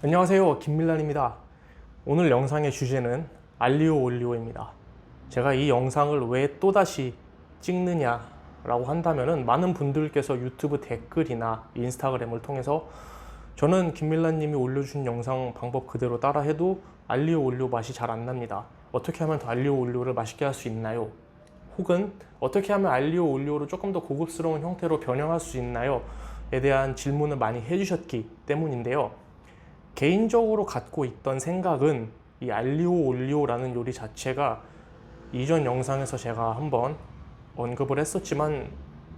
안녕하세요, 김밀란입니다. 오늘 영상의 주제는 알리오 올리오입니다. 제가 이 영상을 왜 또다시 찍느냐라고 한다면은 많은 분들께서 유튜브 댓글이나 인스타그램을 통해서 저는 김밀란님이 올려준 영상 방법 그대로 따라해도 알리오 올리오 맛이 잘 안 납니다. 어떻게 하면 더 알리오 올리오를 맛있게 할 수 있나요? 혹은 어떻게 하면 알리오 올리오를 조금 더 고급스러운 형태로 변형할 수 있나요? 에 대한 질문을 많이 해주셨기 때문인데요. 개인적으로 갖고 있던 생각은 이 알리오 올리오라는 요리 자체가 이전 영상에서 제가 한번 언급을 했었지만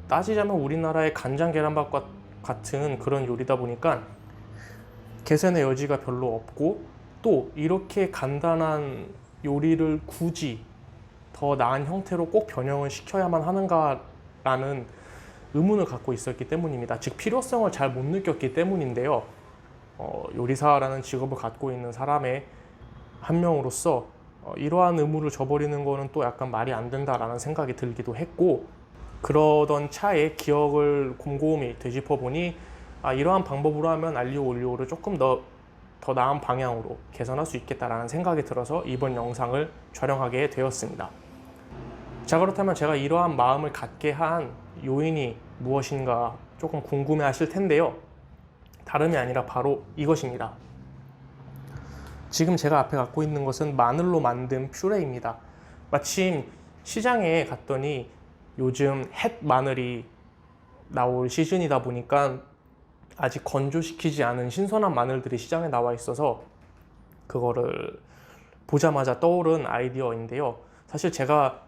따지자면 우리나라의 간장 계란밥과 같은 그런 요리다 보니까 개선의 여지가 별로 없고, 또 이렇게 간단한 요리를 굳이 더 나은 형태로 꼭 변형을 시켜야만 하는가라는 의문을 갖고 있었기 때문입니다. 즉 필요성을 잘 못 느꼈기 때문인데요. 요리사라는 직업을 갖고 있는 사람의 한 명으로서 이러한 의무를 저버리는 거는 또 약간 말이 안 된다라는 생각이 들기도 했고, 그러던 차에 기억을 곰곰이 되짚어 보니 이러한 방법으로 하면 알리오 올리오를 조금 더 나은 방향으로 개선할 수 있겠다라는 생각이 들어서 이번 영상을 촬영하게 되었습니다. 자, 그렇다면 제가 이러한 마음을 갖게 한 요인이 무엇인가 조금 궁금해 하실 텐데요. 다름이 아니라 바로 이것입니다. 지금 제가 앞에 갖고 있는 것은 마늘로 만든 퓨레입니다. 마침 시장에 갔더니 요즘 햇 마늘이 나올 시즌이다 보니까 아직 건조시키지 않은 신선한 마늘들이 시장에 나와 있어서 그거를 보자마자 떠오른 아이디어인데요. 사실 제가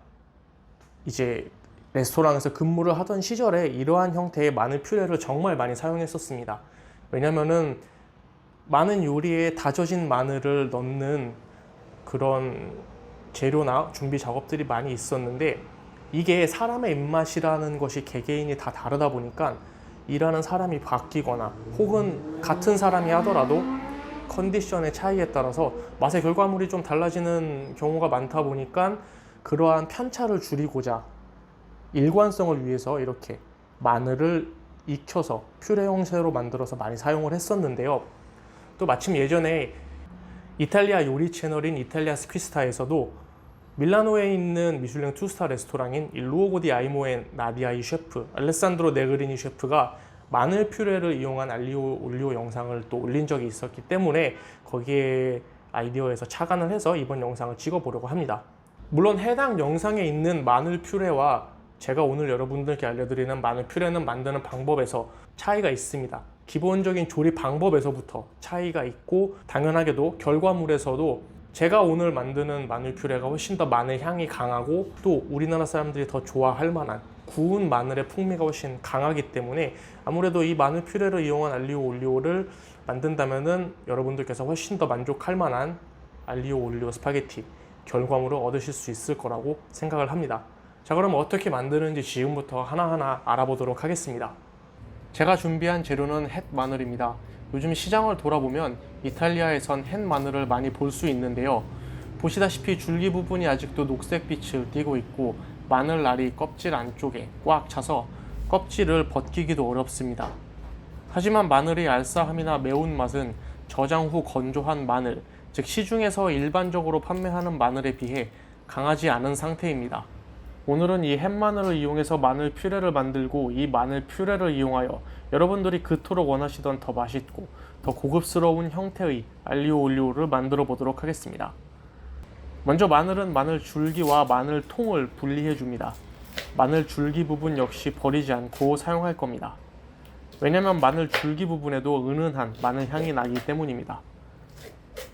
이제 레스토랑에서 근무를 하던 시절에 이러한 형태의 마늘 퓨레를 정말 많이 사용했었습니다. 왜냐면은 많은 요리에 다져진 마늘을 넣는 그런 재료나 준비 작업들이 많이 있었는데, 이게 사람의 입맛이라는 것이 개개인이 다 다르다 보니까 일하는 사람이 바뀌거나 혹은 같은 사람이 하더라도 컨디션의 차이에 따라서 맛의 결과물이 좀 달라지는 경우가 많다 보니까 그러한 편차를 줄이고자 일관성을 위해서 이렇게 마늘을 익혀서 퓨레 형태로 만들어서 많이 사용을 했었는데요. 또 마침 예전에 이탈리아 요리 채널인 이탈리아 스퀴스타에서도 밀라노에 있는 미슐랭 2스타 레스토랑인 일 루오고 디 아이모의 나디아이 셰프, 알레산드로 네그리니 셰프가 마늘 퓨레를 이용한 알리오 올리오 영상을 또 올린 적이 있었기 때문에 거기에 아이디어에서 착안을 해서 이번 영상을 찍어보려고 합니다. 물론 해당 영상에 있는 마늘 퓨레와 제가 오늘 여러분들께 알려드리는 마늘 퓨레는 만드는 방법에서 차이가 있습니다. 기본적인 조리 방법에서부터 차이가 있고, 당연하게도 결과물에서도 제가 오늘 만드는 마늘 퓨레가 훨씬 더 마늘 향이 강하고, 또 우리나라 사람들이 더 좋아할 만한 구운 마늘의 풍미가 훨씬 강하기 때문에 아무래도 이 마늘 퓨레를 이용한 알리오 올리오를 만든다면은 여러분들께서 훨씬 더 만족할 만한 알리오 올리오 스파게티 결과물을 얻으실 수 있을 거라고 생각을 합니다. 자, 그럼 어떻게 만드는지 지금부터 하나하나 알아보도록 하겠습니다. 제가 준비한 재료는 햇 마늘입니다. 요즘 시장을 돌아보면 이탈리아에선 햇 마늘을 많이 볼 수 있는데요. 보시다시피 줄기 부분이 아직도 녹색빛을 띠고 있고 마늘알이 껍질 안쪽에 꽉 차서 껍질을 벗기기도 어렵습니다. 하지만 마늘의 알싸함이나 매운맛은 저장 후 건조한 마늘, 즉 시중에서 일반적으로 판매하는 마늘에 비해 강하지 않은 상태입니다. 오늘은 이 햇마늘을 이용해서 마늘 퓨레를 만들고, 이 마늘 퓨레를 이용하여 여러분들이 그토록 원하시던 더 맛있고 더 고급스러운 형태의 알리오 올리오를 만들어 보도록 하겠습니다. 먼저 마늘은 마늘 줄기와 마늘 통을 분리해 줍니다. 마늘 줄기 부분 역시 버리지 않고 사용할 겁니다. 왜냐면 마늘 줄기 부분에도 은은한 마늘 향이 나기 때문입니다.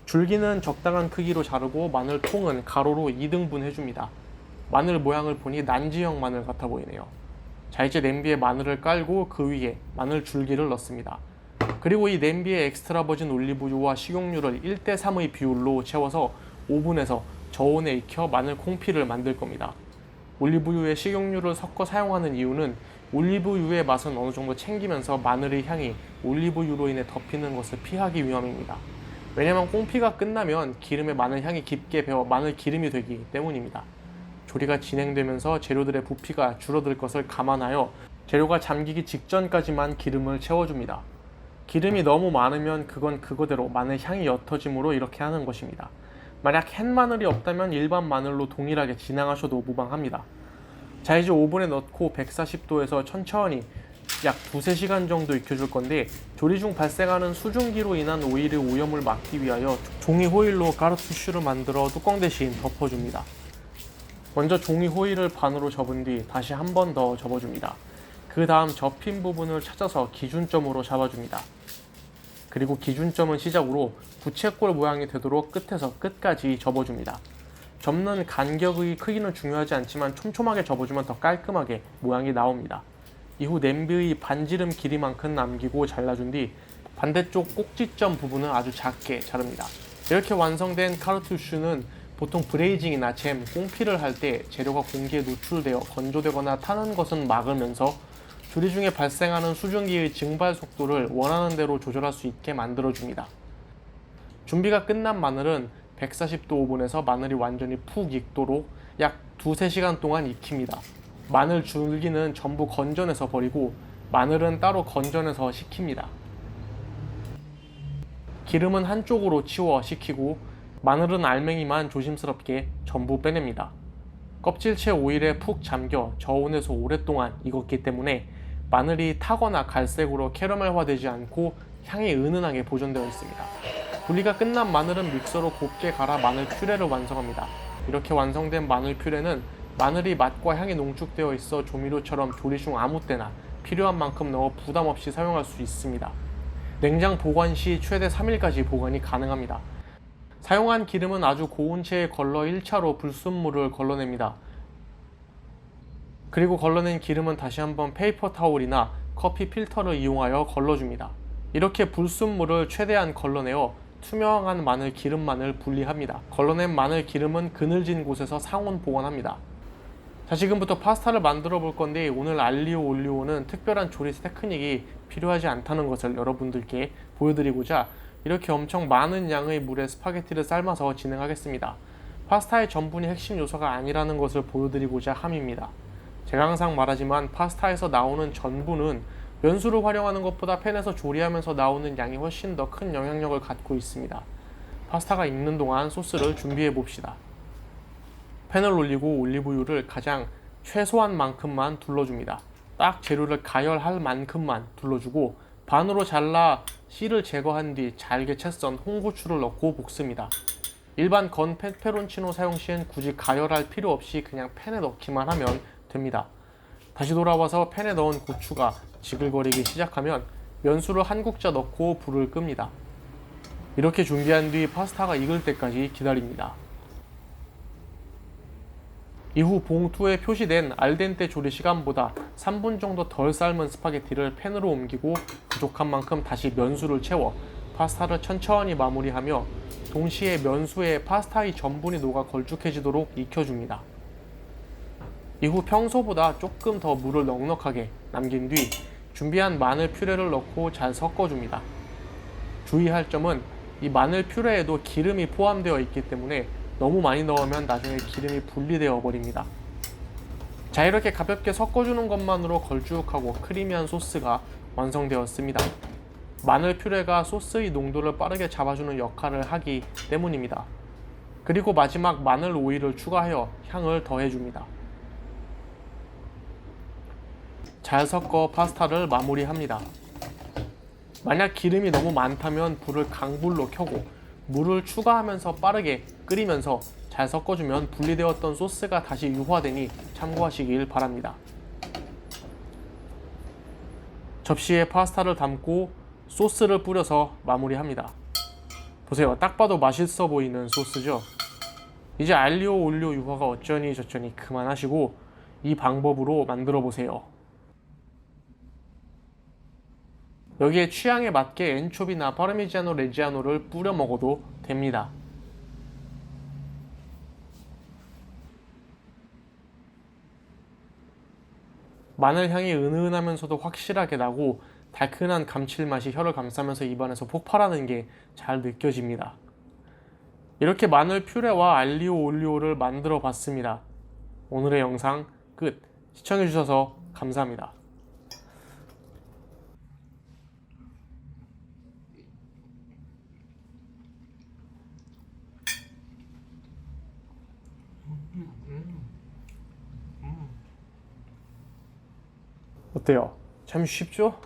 줄기는 적당한 크기로 자르고 마늘 통은 가로로 2등분 해줍니다. 마늘 모양을 보니 난지형 마늘 같아 보이네요. 자, 이제 냄비에 마늘을 깔고 그 위에 마늘 줄기를 넣습니다. 그리고 이 냄비에 엑스트라 버진 올리브유와 식용유를 1:3의 비율로 채워서 오븐에서 저온에 익혀 마늘 콩피를 만들 겁니다. 올리브유에 식용유를 섞어 사용하는 이유는 올리브유의 맛은 어느 정도 챙기면서 마늘의 향이 올리브유로 인해 덮이는 것을 피하기 위함입니다. 왜냐면 콩피가 끝나면 기름에 마늘 향이 깊게 배어 마늘 기름이 되기 때문입니다. 조리가 진행되면서 재료들의 부피가 줄어들 것을 감안하여 재료가 잠기기 직전까지만 기름을 채워줍니다. 기름이 너무 많으면 그건 그거대로 마늘 향이 옅어짐으로 이렇게 하는 것입니다. 만약 햇마늘이 없다면 일반 마늘로 동일하게 진행하셔도 무방합니다. 자, 이제 오븐에 넣고 140도에서 천천히 약 2~3시간 정도 익혀줄 건데, 조리 중 발생하는 수증기로 인한 오일의 오염을 막기 위하여 종이 호일로 까르투슈를 만들어 뚜껑 대신 덮어줍니다. 먼저 종이 호일을 반으로 접은 뒤 다시 한 번 더 접어줍니다. 그 다음 접힌 부분을 찾아서 기준점으로 잡아줍니다. 그리고 기준점은 시작으로 부채꼴 모양이 되도록 끝에서 끝까지 접어줍니다. 접는 간격의 크기는 중요하지 않지만 촘촘하게 접어주면 더 깔끔하게 모양이 나옵니다. 이후 냄비의 반지름 길이만큼 남기고 잘라준 뒤 반대쪽 꼭지점 부분을 아주 작게 자릅니다. 이렇게 완성된 카르투슈는 보통 브레이징이나 잼, 꽁피를 할 때 재료가 공기에 노출되어 건조되거나 타는 것은 막으면서 조리 중에 발생하는 수증기의 증발 속도를 원하는 대로 조절할 수 있게 만들어줍니다. 준비가 끝난 마늘은 140도 오븐에서 마늘이 완전히 푹 익도록 약 2~3시간 동안 익힙니다. 마늘 줄기는 전부 건져내서 버리고 마늘은 따로 건져내서 식힙니다. 기름은 한쪽으로 치워 식히고 마늘은 알맹이만 조심스럽게 전부 빼냅니다. 껍질째 오일에 푹 잠겨 저온에서 오랫동안 익었기 때문에 마늘이 타거나 갈색으로 캐러멜화되지 않고 향이 은은하게 보존되어 있습니다. 분리가 끝난 마늘은 믹서로 곱게 갈아 마늘 퓨레를 완성합니다. 이렇게 완성된 마늘 퓨레는 마늘이 맛과 향이 농축되어 있어 조미료처럼 조리 중 아무 때나 필요한 만큼 넣어 부담 없이 사용할 수 있습니다. 냉장 보관 시 최대 3일까지 보관이 가능합니다. 사용한 기름은 아주 고운 채에 걸러 1차로 불순물을 걸러냅니다. 그리고 걸러낸 기름은 다시 한번 페이퍼 타올이나 커피 필터를 이용하여 걸러줍니다. 이렇게 불순물을 최대한 걸러내어 투명한 마늘 기름만을 분리합니다. 걸러낸 마늘 기름은 그늘진 곳에서 상온 보관합니다. 자, 지금부터 파스타를 만들어 볼 건데, 오늘 알리오 올리오는 특별한 조리 테크닉이 필요하지 않다는 것을 여러분들께 보여드리고자 이렇게 엄청 많은 양의 물에 스파게티를 삶아서 진행하겠습니다. 파스타의 전분이 핵심 요소가 아니라는 것을 보여드리고자 함입니다. 제가 항상 말하지만 파스타에서 나오는 전분은 면수를 활용하는 것보다 팬에서 조리하면서 나오는 양이 훨씬 더 큰 영향력을 갖고 있습니다. 파스타가 익는 동안 소스를 준비해 봅시다. 팬을 올리고 올리브유를 가장 최소한 만큼만 둘러줍니다. 딱 재료를 가열할 만큼만 둘러주고 반으로 잘라 씨를 제거한 뒤 잘게 채썬 홍고추를 넣고 볶습니다. 일반 건 페페론치노 사용 시엔 굳이 가열할 필요 없이 그냥 팬에 넣기만 하면 됩니다. 다시 돌아와서 팬에 넣은 고추가 지글거리기 시작하면 면수를 한 국자 넣고 불을 끕니다. 이렇게 준비한 뒤 파스타가 익을 때까지 기다립니다. 이후 봉투에 표시된 알덴테 조리 시간보다 3분 정도 덜 삶은 스파게티를 팬으로 옮기고 부족한 만큼 다시 면수를 채워 파스타를 천천히 마무리하며 동시에 면수에 파스타의 전분이 녹아 걸쭉해지도록 익혀줍니다. 이후 평소보다 조금 더 물을 넉넉하게 남긴 뒤 준비한 마늘 퓨레를 넣고 잘 섞어줍니다. 주의할 점은 이 마늘 퓨레에도 기름이 포함되어 있기 때문에 너무 많이 넣으면 나중에 기름이 분리되어 버립니다. 자, 이렇게 가볍게 섞어주는 것만으로 걸쭉하고 크리미한 소스가 완성되었습니다. 마늘 퓨레가 소스의 농도를 빠르게 잡아주는 역할을 하기 때문입니다. 그리고 마지막 마늘 오일을 추가하여 향을 더해줍니다. 잘 섞어 파스타를 마무리합니다. 만약 기름이 너무 많다면 불을 강불로 켜고 물을 추가하면서 빠르게 끓이면서 잘 섞어주면 분리되었던 소스가 다시 유화되니 참고하시길 바랍니다. 접시에 파스타를 담고 소스를 뿌려서 마무리합니다. 보세요, 딱 봐도 맛있어 보이는 소스죠. 이제 알리오 올리오 유화가 어쩌니 저쩌니 그만하시고 이 방법으로 만들어 보세요. 여기에 취향에 맞게 엔초비나 파르미지아노 레지아노를 뿌려 먹어도 됩니다. 마늘 향이 은은하면서도 확실하게 나고 달큰한 감칠맛이 혀를 감싸면서 입안에서 폭발하는 게 잘 느껴집니다. 이렇게 마늘 퓨레와 알리오 올리오를 만들어 봤습니다. 오늘의 영상 끝. 시청해주셔서 감사합니다. 어때요? 참 쉽죠?